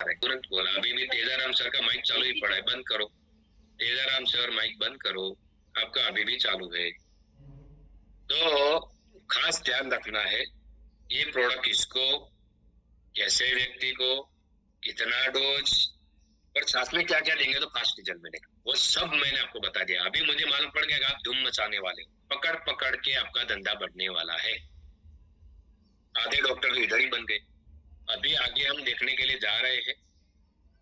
है, तुरंत बोला। अभी भी तेजाराम सर का माइक चालू ही पड़ा है, बंद करो। तेजाराम सर माइक बंद करो, आपका अभी भी चालू है। तो खास ध्यान रखना है, ये प्रोडक्ट किसको, कैसे व्यक्ति को, कितना डोज और साथ में क्या क्या देंगे तो फास्ट रिजल्ट मिलेगा, वो सब मैंने आपको बता दिया। अभी मुझे मालूम पड़ गया कि आप धूम मचाने वाले हो, पकड़ पकड़ के आपका धंधा बढ़ने वाला है। आधे डॉक्टर तो इधर ही बन गए। अभी आगे हम देखने के लिए जा रहे हैं,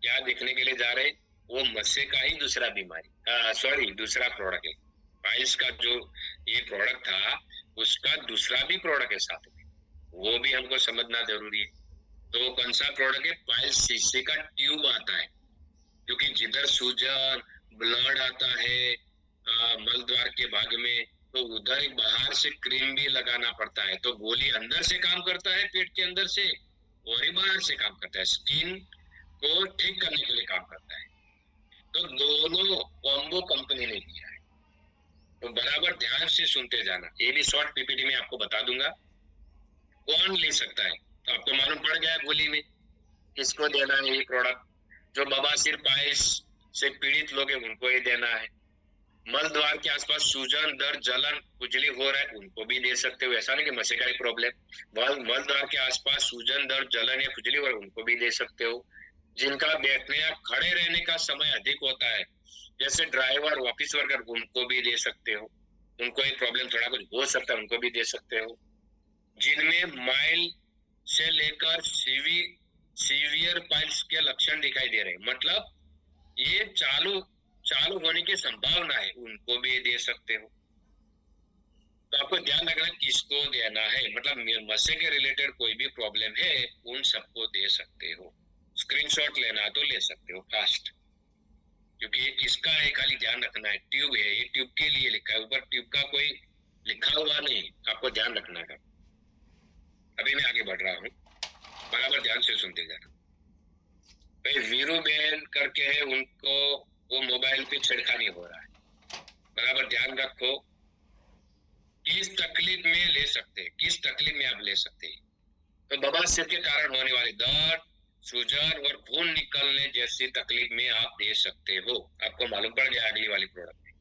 क्या देखने के लिए जा रहे हैं, वो मस्से का ही दूसरा बीमारी, सॉरी दूसरा प्रोडक्ट है। पाइल्स का जो ये प्रोडक्ट था, उसका दूसरा भी प्रोडक्ट है साथ में, वो भी हमको समझना जरूरी है। तो कौन सा प्रोडक्ट है? पाइल्स शीशे का ट्यूब आता है, क्योंकि जिधर सूजन ब्लड आता है मल द्वार के भाग में, तो उधर एक बाहर से क्रीम भी लगाना पड़ता है। तो गोली अंदर से काम करता है पेट के अंदर से, और ही बाहर से काम करता है, स्किन को ठीक करने के लिए काम करता है। तो दोनों कॉम्बो कंपनी ने दिया है, तो बराबर ध्यान से सुनते जाना। ये भी शॉर्ट पीपीटी में आपको बता दूंगा कौन ले सकता है। तो आपको मालूम पड़ गया गोली में किसको देना है ये प्रोडक्ट। जो बवासीर पाइल्स से पीड़ित लोग हैं उनको ही देना है। मल द्वार के आसपास सूजन दर्द जलन खुजली हो रहा है उनको भी दे सकते हो, ऐसा नहीं कि मसे का ही प्रॉब्लम। मल द्वार के आसपास सूजन दर्द जलन या खुजली हो रहा है उनको भी दे सकते हो। जिनका बैठने या खड़े रहने का समय अधिक होता है, जैसे ड्राइवर ऑफिस वर्कर, उनको भी दे सकते हो। उनको एक प्रॉब्लम थोड़ा कुछ हो सकता है, उनको भी दे सकते हो। जिनमें माइल्ड से लेकर सीवियर पाइल्स के लक्षण दिखाई दे रहे हैं, मतलब ये चालू चालू होने की संभावना है, उनको भी दे सकते हो। तो आपको ध्यान रखना किसको देना है, मतलब मस्से के रिलेटेड कोई भी प्रॉब्लम है उन सबको दे सकते हो। स्क्रीनशॉट लेना है तो ले सकते हो फास्ट, क्योंकि ये किसका है खाली ध्यान रखना है। ट्यूब है, ये ट्यूब के लिए लिखा है, ऊपर ट्यूब का कोई लिखा हुआ नहीं, आपको ध्यान रखना है। अभी मैं आगे बढ़ रहा हूँ, बराबर ध्यान से सुनते जाना। भाई वीरू बेन करके है, उनको वो मोबाइल पे छेड़खानी हो रहा है, बराबर ध्यान रखो। किस तकलीफ में ले सकते हैं, किस तकलीफ में आप ले सकते हैं? तो बवासीर के कारण होने वाले दर्द सूजन और खून निकलने जैसी तकलीफ में आप दे सकते हो। आपको मालूम पड़ गया अगली वाली प्रोडक्ट में।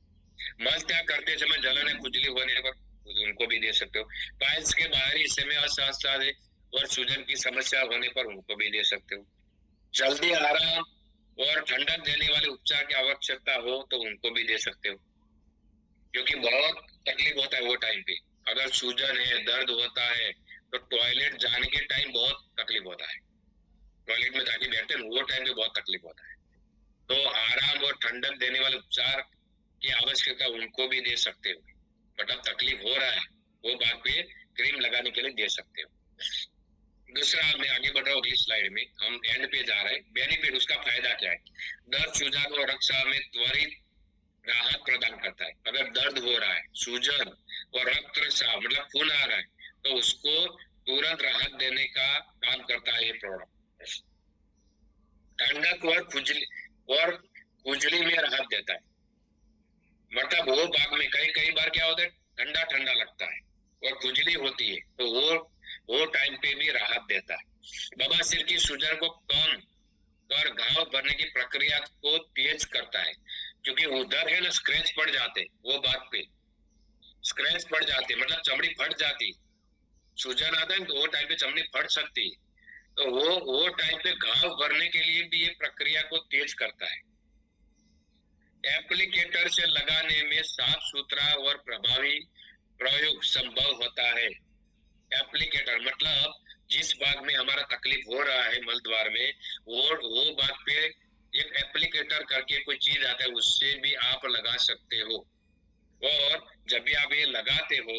मल त्याग करते समय जलन या खुजली होने पर उनको भी दे सकते हो। पाइल्स के बाहरी हिस्से में असहजता और सूजन की समस्या होने पर उनको भी दे सकते हो। जल्दी आराम और ठंडक देने वाले उपचार की आवश्यकता हो तो उनको भी दे सकते हो, क्योंकि बहुत तकलीफ होता है वो टाइम पे। अगर सूजन है दर्द होता है तो टॉयलेट जाने के टाइम बहुत तकलीफ होता है, टॉयलेट में जाके बैठते हैं वो टाइम पे बहुत तकलीफ होता है। तो आराम और ठंडक देने वाले उपचार की आवश्यकता उनको भी दे सकते हो, मतलब तकलीफ हो रहा है वो बात पे क्रीम लगाने के लिए दे सकते हो। दूसरा, मैं आगे बढ़ रहा हूँ, अगली स्लाइड में हम एंड पे जा रहे हैं। बेनिफिट, उसका फायदा क्या है? दर्द सूजन और रक्तस्राव में त्वरित राहत प्रदान करता है। अगर दर्द हो रहा है, सूजन और रक्तस्राव मतलब खून आ रहा है, तो उसको तुरंत राहत देने का काम करता है ये प्रोडक्ट। ठंडक और खुजली में राहत देता है, मतलब वो भाग में कई बार क्या होता है, ठंडा ठंडा लगता है और खुजली होती है, तो वो टाइम पे भी राहत देता है। बवासीर की सूजन को कम कर घाव भरने की प्रक्रिया को तेज करता है, क्योंकि उधर है ना स्क्रैच पड़ जाते, वो बात पे स्क्रैच पड़ जाते मतलब चमड़ी फट जाती। सूजन आता है तो वो टाइम पे चमड़ी फट सकती, तो वो टाइम पे घाव भरने के लिए भी ये प्रक्रिया को तेज करता है। एप्लीकेटर से लगाने में साफ सुथरा और प्रभावी प्रयोग संभव होता है। एप्लीकेटर मतलब जिस भाग में हमारा तकलीफ हो रहा है मल द्वार में, वो भाग पे एक एप्लीकेटर करके कोई चीज आता है, उससे भी आप लगा सकते हो। और जब भी आप ये लगाते हो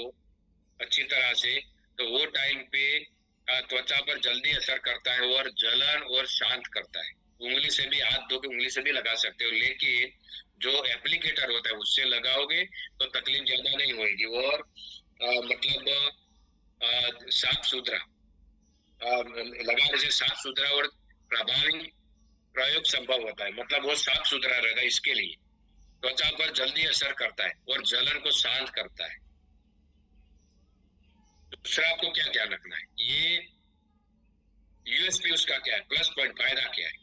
अच्छी तरह से, तो वो टाइम पे त्वचा पर जल्दी असर करता है और जलन और शांत करता है। उंगली से भी, हाथ धो के उंगली से भी लगा सकते हो, लेकिन जो एप्लीकेटर होता है उससे लगाओगे तो तकलीफ ज्यादा नहीं होगी और मतलब साफ सुथरा लगाने से साफ सुथरा और प्रभावी प्रयोग संभव होता है, मतलब वो साफ सुथरा रहेगा। इसके लिए त्वचा पर जल्दी असर करता है और जलन को शांत करता है। दूसरा, आपको क्या ध्यान रखना है, ये यूएसपी उसका क्या है, प्लस पॉइंट फायदा क्या है?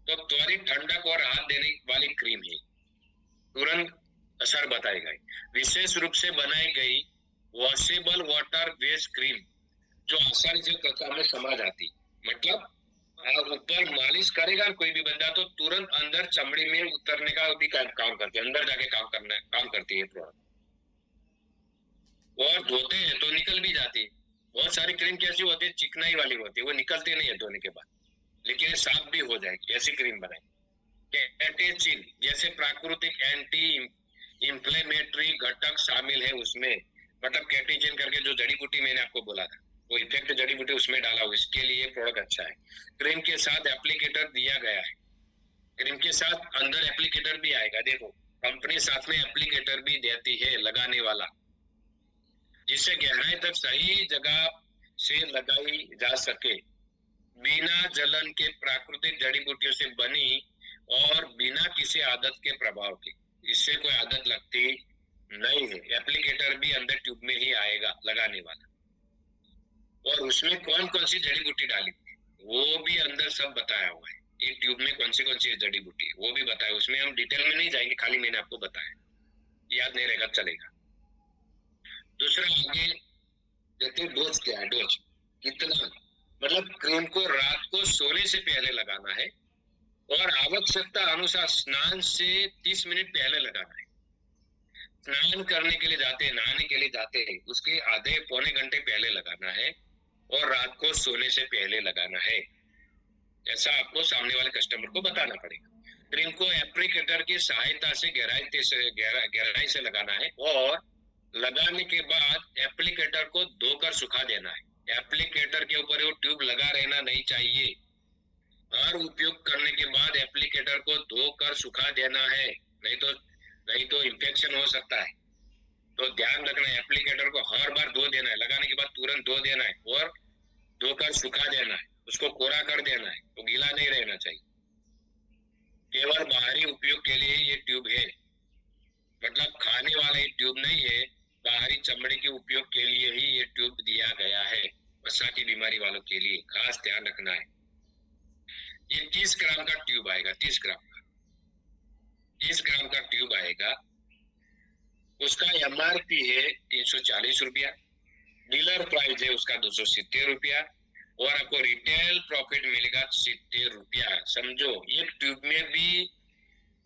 तो त्वरित ठंडक और राहत देने वाली क्रीम है, तुरंत असर बताएगा। विशेष रूप से बनाई गई वॉशेबल वाटर बेस क्रीम जो आसानी से त्वचा में समा जाती, मतलब ऊपर मालिश करेगा कोई भी बंदा तो तुरंत अंदर चमड़ी में उतरने का भी काम करती है, अंदर जाके काम करती है प्रोडक्ट। और धोते हैं तो निकल भी जाती है। बहुत सारी क्रीम कैसी होती है, चिकनाई वाली होती है, वो निकलती नहीं है धोने के बाद, लेकिन साफ भी हो जाएगी, ऐसी क्रीम बनाई। कैटेचिन जैसे प्राकृतिक एंटी इंफ्लेमेटरी घटक शामिल है उसमें, मतलब कैटेचिन करके जो जड़ी बूटी मैंने आपको बोला था, वो इफेक्ट जड़ी बूटी उसमें डाला हुआ, इसके लिए प्रोडक्ट अच्छा है। क्रीम के साथ एप्लीकेटर दिया गया है, क्रीम के साथ अंदर एप्लीकेटर भी आएगा, देखो कंपनी साथ में एप्लीकेटर भी देती है लगाने वाला, जिससे गहराई तक सही जगह से लगाई जा सके, बिना जलन के, प्राकृतिक जड़ी बूटियों से बनी और बिना किसी आदत के प्रभाव के। इससे कोई आदत लगती नहीं है। एप्लीकेटर भी अंदर ट्यूब में ही आएगा लगाने वाला, और उसमें कौन कौन सी जड़ी बूटी डाली वो भी अंदर सब बताया हुआ है। एक ट्यूब में कौन सी जड़ी बूटी है वो भी बताया, उसमें हम डिटेल में नहीं जाएंगे, खाली मैंने आपको बताया, याद नहीं रहेगा चलेगा। दूसरा आगे देखते हैं डोज क्या है। डोज कितना, मतलब क्रीम को रात को सोने से पहले लगाना है और आवश्यकता अनुसार स्नान से 30 मिनट पहले लगाना है। स्नान करने के लिए जाते, नहाने के लिए जाते हैं उसके आधे पौने घंटे पहले लगाना है और रात को सोने से पहले लगाना है, ऐसा आपको सामने वाले कस्टमर को बताना पड़ेगा। क्रीम को एप्लीकेटर की सहायता से गहराई से लगाना है और लगाने के बाद एप्लीकेटर को धोकर सुखा देना है। एप्लीकेटर के ऊपर वो ट्यूब लगा रहना नहीं चाहिए। हर उपयोग करने के बाद एप्लीकेटर को धोकर सुखा देना है, नहीं तो इंफेक्शन हो सकता है। तो ध्यान रखना है, एप्लीकेटर को हर बार धो देना है, लगाने के बाद तुरंत धो देना है और धोकर सुखा देना है, उसको कोरा कर देना है, तो गीला नहीं रहना चाहिए। केवल बाहरी उपयोग के लिए ये ट्यूब है, मतलब खाने वाला ये ट्यूब नहीं है, बाहरी चमड़े के उपयोग के लिए ही ये ट्यूब दिया गया है, वसा की बीमारी वालों के लिए खास ध्यान रखना है। ये 30 ग्राम का ट्यूब आएगा, 30 ग्राम का ट्यूब आएगा। उसका MRP है 340 रुपया, डीलर प्राइस है उसका 270 रुपया, और आपको रिटेल प्रॉफिट मिलेगा 70 रुपया। समझो एक ट्यूब में भी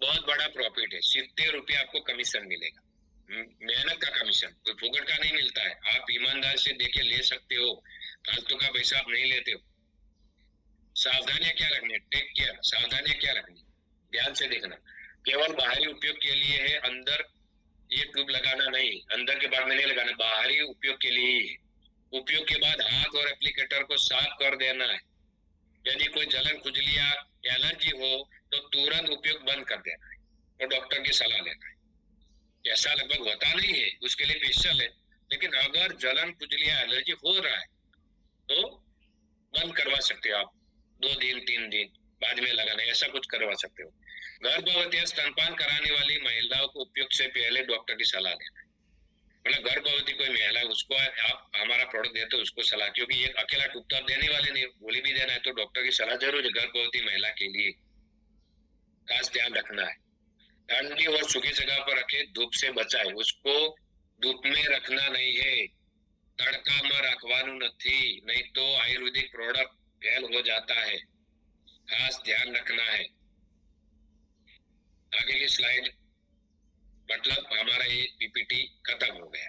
बहुत बड़ा प्रॉफिट है, 70 रुपया आपको कमीशन मिलेगा, मेहनत का कमीशन, कोई फुकट का नहीं मिलता है। आप ईमानदार से देके ले सकते हो, फालतू का पैसा आप नहीं लेते हो। सावधानियां क्या रखनी है, टेक केयर, सावधानियां क्या रखनी, ध्यान से देखना। केवल बाहरी उपयोग के लिए है, अंदर ये ट्यूब लगाना नहीं, अंदर के बाद में नहीं लगाना, बाहरी उपयोग के लिए ही। उपयोग के बाद हाथ और एप्लीकेटर को साफ कर देना है। यदि कोई जलन, खुजलियां, एलर्जी हो तो तुरंत उपयोग बंद कर देना है और डॉक्टर की सलाह लेना है। ऐसा लगभग होता नहीं है, उसके लिए स्पेशल है, लेकिन अगर जलन, खुजलियां, एलर्जी हो रहा है तो बंद करवा सकते हो आप, 2 दिन 3 दिन बाद में लगाना, ऐसा कुछ करवा सकते हो। गर्भवती या स्तनपान कराने वाली महिलाओं को उपयोग से पहले डॉक्टर की सलाह लेना है। मतलब गर्भवती कोई महिला, उसको आप हमारा प्रोडक्ट देते हो उसको सलाह, क्योंकि ये अकेला टूब तो आप देने वाले नहीं, गोली भी देना है, तो डॉक्टर की सलाह जरूर है गर्भवती महिला के लिए, खास ध्यान रखना है। ठंडी और सूखी जगह पर रखे, धूप से बचाए, उसको धूप में रखना नहीं है, तड़का में रखवानु नहीं, नहीं तो आयुर्वेदिक प्रोडक्ट फेल हो जाता है, खास ध्यान रखना है। आगे की स्लाइड, मतलब हमारा ये PPT खत्म हो गया।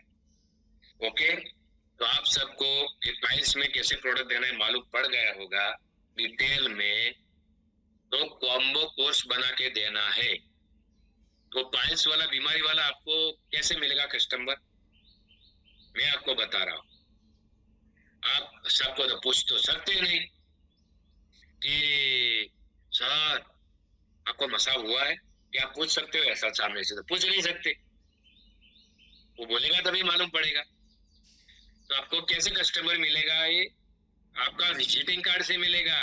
ओके, तो आप सबको ये पाइल्स में कैसे प्रोडक्ट देना है मालूम पड़ गया होगा डिटेल में। तो कॉम्बो कोर्स बना के देना है। तो पाइल्स वाला, बीमारी वाला आपको कैसे मिलेगा कस्टमर, मैं आपको बता रहा हूँ। आप सबको तो पूछ तो सकते नहीं कि सर आपको मसा हुआ है, क्या आप पूछ सकते हो? ऐसा सामने से तो पूछ नहीं सकते, वो बोलेगा तभी मालूम पड़ेगा। तो आपको कैसे कस्टमर मिलेगा? ये आपका विजिटिंग कार्ड से मिलेगा।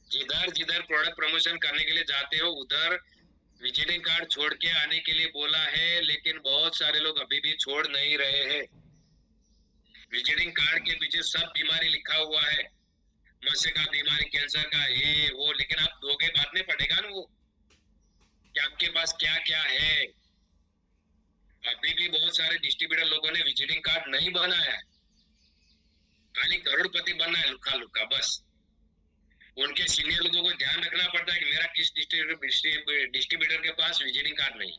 जिधर जिधर प्रोडक्ट प्रमोशन करने के लिए जाते हो उधर विजिटिंग कार्ड छोड़ के आने के लिए बोला है, लेकिन बहुत सारे लोग अभी भी छोड़ नहीं रहे हैं। विजिटिंग कार्ड के पीछे सब बीमारी लिखा हुआ है, मस्से का बीमारी, कैंसर का, ये वो, लेकिन आप दोगे, बाद में पड़ेगा ना वो कि आपके पास क्या क्या है। अभी भी बहुत सारे डिस्ट्रीब्यूटर लोगों ने विजिटिंग कार्ड नहीं बनाया है, खाली करोड़पति बनना है लुका लुका बस। उनके सीनियर लोगों को ध्यान रखना पड़ता है कि मेरा किस डिस्ट्रीब्यूटर के पास विजिटिंग कार्ड नहीं,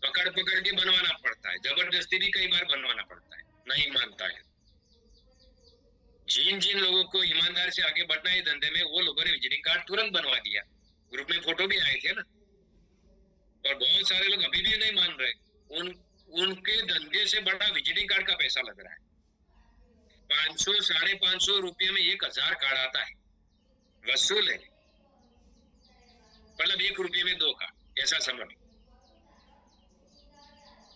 पकड़ पकड़ के बनवाना पड़ता है, जबरदस्ती भी कई बार बनवाना पड़ता है, नहीं मानता है। जिन जिन लोगों को ईमानदार से आगे बढ़ना है धंधे में, वो लोगों ने विजिटिंग कार्ड तुरंत बनवा दिया। ग्रुप में फोटो भी आए थे ना। और बहुत सारे लोग अभी भी नहीं मान रहे। उनके धंधे से बड़ा विजिटिंग कार्ड का पैसा लग रहा है। 500 550 रुपये में 1000 कार्ड आता है, वसूल है, मतलब 1 रुपये में 2 का, ऐसा समझ।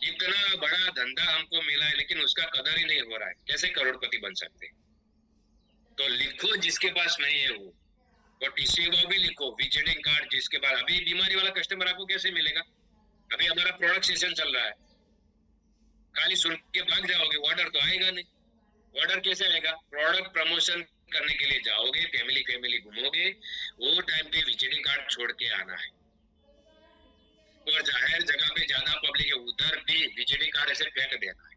इतना बड़ा धंधा हमको मिला है, लेकिन उसका कदर ही नहीं हो रहा है। कैसे करोड़पति बन सकते? तो लिखो जिसके पास नहीं है वो, और टीसी वो भी लिखो, विजिटिंग कार्ड जिसके पास। अभी बीमारी वाला कस्टमर आपको कैसे मिलेगा? अभी हमारा प्रोडक्ट सीजन चल रहा है, खाली सुन के भाग जाओगे, ऑर्डर तो आएगा नहीं। ऑर्डर कैसे आएगा? प्रोडक्ट प्रमोशन करने के लिए जाओगे, फैमिली फैमिली घूमोगे, वो टाइम पे विजिटिंग कार्ड छोड़ के आना है। और जाहिर जगह पे ज्यादा पब्लिक है, उधर भी विजिटिंग कार्ड ऐसे फेंक देना है।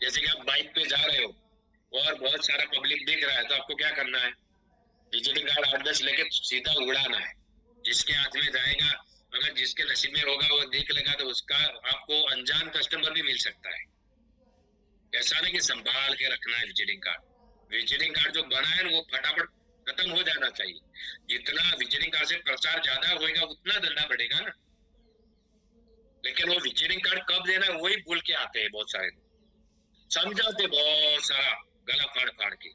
जैसे कि आप बाइक पे जा रहे हो और बहुत सारा पब्लिक दिख रहा है, तो आपको क्या करना है? विजिटिंग कार्ड 8-10 लेके सीधा उड़ाना है। जिसके हाथ में जाएगा, अगर जिसके नसीब में होगा वो देख लेगा, तो उसका आपको अनजान कस्टमर भी मिल सकता है। ऐसा नहीं कि संभाल के रखना है विजिटिंग कार्ड। विजिटिंग कार्ड जो बना है वो फटाफट खत्म हो जाना चाहिए। जितना विजिटिंग कार्ड से प्रचार ज्यादा होगा, उतना धंधा बढ़ेगा ना। लेकिन वो विजिटिंग कार्ड कब देना है वही भूल के आते हैं बहुत सारे लोग। समझाते बहुत सारा गला फाड़ फाड़ के,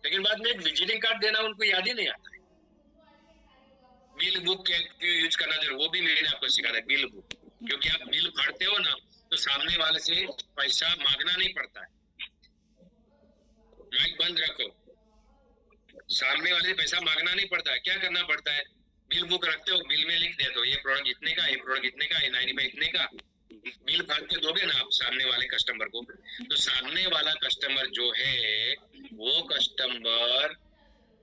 लेकिन बाद में एक विजिटिंग कार्ड देना उनको याद ही नहीं आता है। बिल बुक क्यों यूज करना जरूर, वो भी मैंने आपको सिखाया, बिल बुक। क्योंकि आप बिल फाड़ते हो ना, तो सामने वाले से पैसा मांगना नहीं पड़ता है। माइक बंद रखो। सामने वाले से पैसा मांगना नहीं पड़ता है। क्या करना पड़ता है? बिल बुक रखते हो, बिल में लिख देते हो ये प्रोडक्ट इतने का, ये प्रोडक्ट इतने का, ये 95 इतने का। बिल फाड़ के दोगे ना आप सामने वाले कस्टमर को, तो सामने वाला कस्टमर जो है, वो कस्टमर,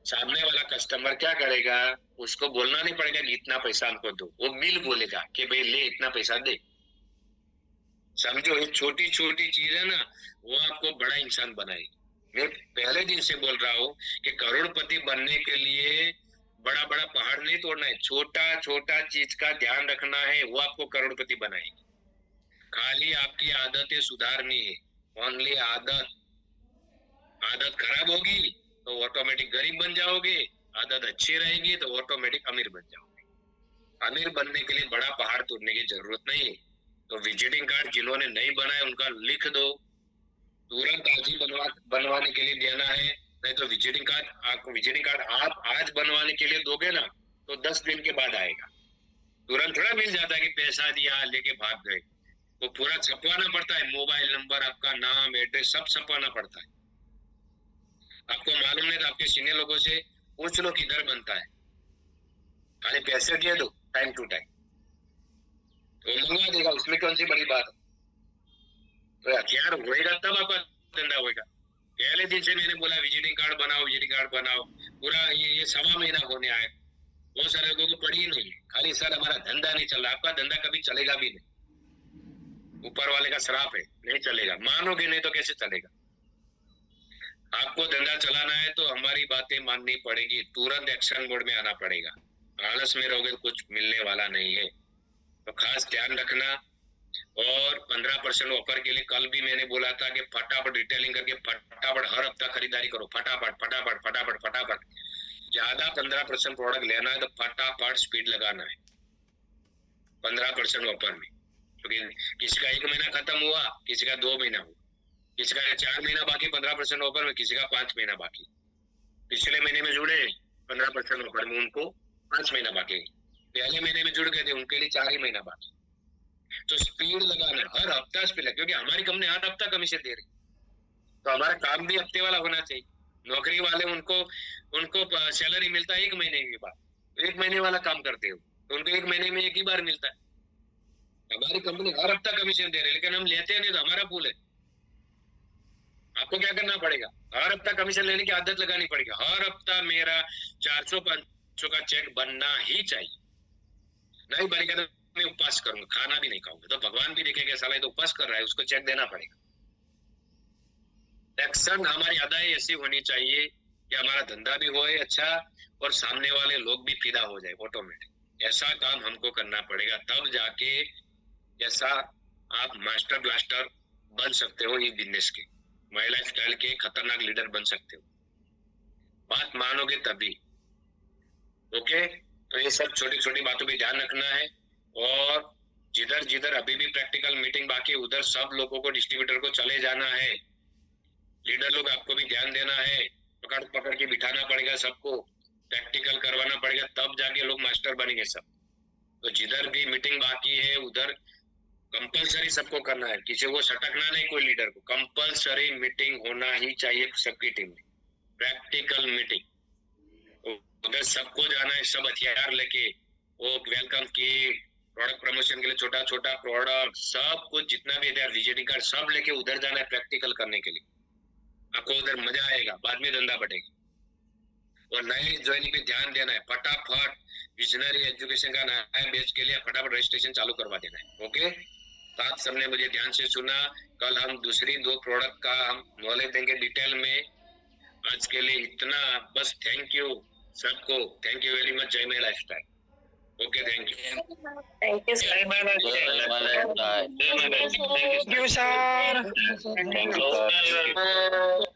सामने वाला कस्टमर क्या करेगा? उसको बोलना नहीं पड़ेगा कि इतना पैसा हमको दो, वो बिल बोलेगा कि भाई ले इतना पैसा दे। समझो, ये छोटी छोटी चीज है ना, वो आपको बड़ा इंसान बनाएगी। मैं पहले दिन से बोल रहा हूँ कि करोड़पति बनने के लिए बड़ा बड़ा पहाड़ नहीं तोड़ना है, छोटा छोटा चीज का ध्यान रखना है, वो आपको करोड़पति बनाएगी। खाली आपकी आदतें सुधारनी है, ओनली आदत। आदत खराब होगी तो ऑटोमेटिक गरीब बन जाओगे, आदत अच्छी रहेगी तो ऑटोमेटिक अमीर बन जाओगे। अमीर बनने के लिए बड़ा पहाड़ तोड़ने की जरूरत नहीं है। तो विजिटिंग कार्ड जिन्होंने नहीं बनाया उनका लिख दो, तुरंत आज ही बनवाने के लिए देना है। नहीं तो विजिटिंग कार्ड आप आज बनवाने के लिए दोगे ना, तो 10 दिन के बाद आएगा। तुरंत थोड़ा मिल जाता है कि पैसा दिया लेके भाग गए। वो पूरा छपवाना पड़ता है, मोबाइल नंबर, आपका नाम, एड्रेस सब छपवाना पड़ता है। आपको मालूम नहीं तो आपके सीनियर लोगों से पूछ लो किधर बनता है, खाली पैसे दे दो टाइम टू टाइम, तो मंगवा देगा। उसमें कौन सी बड़ी बात है? तो हथियार होएगा तब आपका धंधा होएगा। पहले दिन से मैंने बोला विजिटिंग कार्ड बनाओ, विजिटिंग कार्ड बनाओ। पूरा ये 1.25 महीना होने आया, बहुत सारे लोगों को पड़ी ही नहीं है। खाली सर हमारा धंधा नहीं चल रहा। आपका धंधा कभी चलेगा भी नहीं, ऊपर वाले का श्राप है, नहीं चलेगा। मानोगे नहीं तो कैसे चलेगा? आपको धंधा चलाना है तो हमारी बातें माननी पड़ेगी, तुरंत एक्शन मोड में आना पड़ेगा। आलस में रहोगे तो कुछ मिलने वाला नहीं है। तो खास ध्यान रखना। और 15% ऑफर के लिए कल भी मैंने बोला था कि फटाफट रिटेलिंग करके फटाफट हर हफ्ता खरीदारी करो, फटाफट फटाफट फटाफट फटाफट। ज्यादा 15% प्रोडक्ट लेना है तो फटाफट स्पीड लगाना है 15% ऑफर में। क्योंकि किसी का 1 महीना खत्म हुआ, किसी का 2 महीना हुआ, किसी का 4 महीना बाकी 15% ऑफर में, किसी का 5 महीना बाकी। पिछले महीने में जुड़े 15% ऑफर में, उनको 5 महीना बाकी। पहले महीने में जुड़ गए थे, उनके लिए 4 ही महीना बाकी। तो स्पीड लगाना, हर हफ्ता स्पीड लगा, क्योंकि हमारी कंपनी हर हफ्ता कमीशन दे रही, तो हमारा काम भी हफ्ते वाला होना चाहिए। नौकरी वाले उनको सैलरी मिलता है 1 महीने के बाद, 1 महीने वाला काम करते हो तो उनको 1 महीने में 1 ही बार मिलता है। हमारी कंपनी हर हफ्ता कमीशन दे रही है, लेकिन हम लेते नहीं, तो हमारा भूल है। आपको क्या करना पड़ेगा, हर हफ्ता कमीशन लेने की आदत लगानी पड़ेगी। हर हफ्ता मेरा 400-500 का चेक बनना ही चाहिए। नहीं बनेगा तो मैं उपवास करूंगा, खाना भी नहीं खाऊंगा। तो भगवान भी देखेंगे साला ये तो उपवास कर रहा है, उसको चेक देना पड़ेगा। एक्शन हमारी अदाएं ऐसी होनी चाहिए कि हमारा धंधा भी होए अच्छा और सामने वाले लोग भी फिदा हो जाए ऑटोमेटिक। ऐसा काम हमको करना पड़ेगा, तब जाके ऐसा आप मास्टर ब्लास्टर बन सकते हो इस बिजनेस के, माई लाइफ स्टाइल के खतरनाक लीडर बन सकते हो। बात मानोगे तभी। ओके, तो ये सब छोटी छोटी बातों पे ध्यान रखना है। और जिधर जिधर अभी भी प्रैक्टिकल मीटिंग बाकी उधर सब लोगों को, डिस्ट्रीब्यूटर को चले जाना है। लीडर लोग आपको भी ध्यान देना है, पकड़ पकड़ के बिठाना पड़ेगा सबको, प्रैक्टिकल करवाना पड़ेगा, तब जाके लोग मास्टर बनेंगे सब। तो जिधर भी मीटिंग बाकी है उधर कंपलसरी सबको करना है, किसी को सटकना नहीं, कोई लीडर को कंपलसरी मीटिंग होना ही चाहिए सबकी टीम में, प्रैक्टिकल मीटिंग। उधर सबको जाना है, सब हथियार लेके, वो वेलकम किट, प्रोडक्ट प्रमोशन के लिए छोटा छोटा प्रोडक्ट, सब कुछ जितना भी इधर विजिटिंग कार्ड सब लेके उधर जाना है प्रैक्टिकल करने के लिए। आपको उधर मजा आएगा, बाद में धंधा बढ़ेगा। और नए ज्वाइनिंग पे ध्यान देना है, फटाफट विजनरी एजुकेशन का नया बैच के लिए फटाफट रजिस्ट्रेशन चालू करवा देना है। ओके, तो आप सबने मुझे ध्यान से सुना। कल हम दूसरी 2 प्रोडक्ट का हम नॉलेज देंगे डिटेल में। आज के लिए इतना बस। थैंक यू सबको, थैंक यू वेरी मच। जय my lifestyle. Okay, thank you. Thank you, sir. जय my lifestyle. Thank you, sir. Thank you sir.